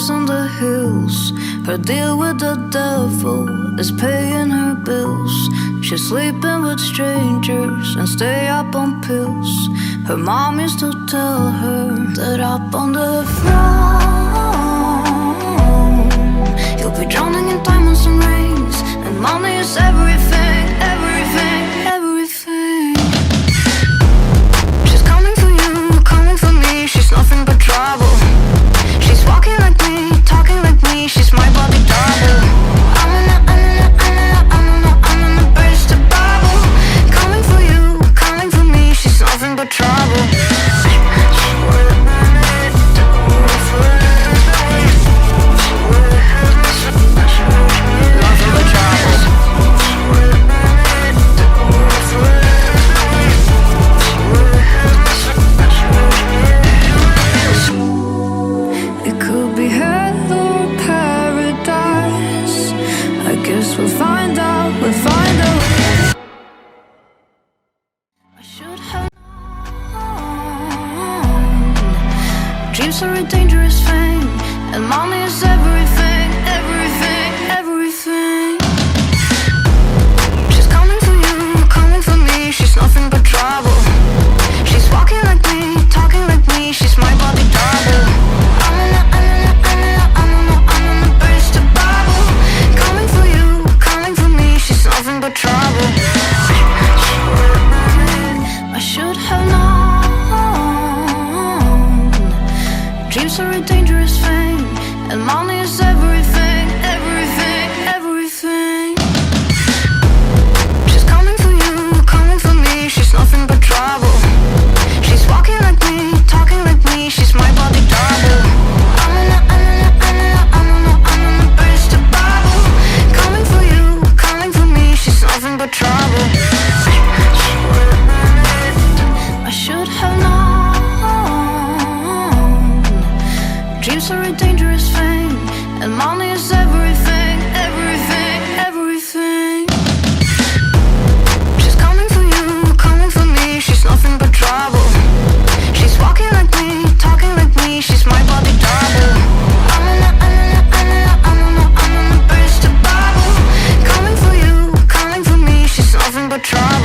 lives on the hills. Her deal with the devil is paying her bills. She's sleeping with strangers and stay up on pills. Her mom used to tell her that up on the throne you'll be drowning in diamonds and rings, and money is everything, everything, everything. She's coming for you, coming for me. She's nothing but trouble. She's walking like me, talking like me. She's my body double. I'm in the bridge to Bible. Coming for you, coming for me. She's nothing but trouble. We'll find out, we'll find out. I should have known. Dreams are a dangerous thing, and money is everything, everything, everything. She's coming for you, coming for me. She's nothing but trouble. She's walking like me, talking like me. She's my body double. I'm in the bridge to Bible. Coming for you, she's nothing but trouble. I should have known. Dreams are a dangerous thing, and money is everything, everything, everything. She's coming for you, coming for me. She's nothing but trouble. She's walking like me, talking like me. She's my body double. I'm in the bridge to Bible. Coming for you, coming for me. She's nothing but trouble. I should have known. Dreams are a dangerous thing, and money is everything, everything, everything. She's coming for you, coming for me. She's nothing but trouble. She's walking like me, talking like me. She's my body double. I'm in the bridge to Bible. Coming for you, coming for me. She's nothing but trouble.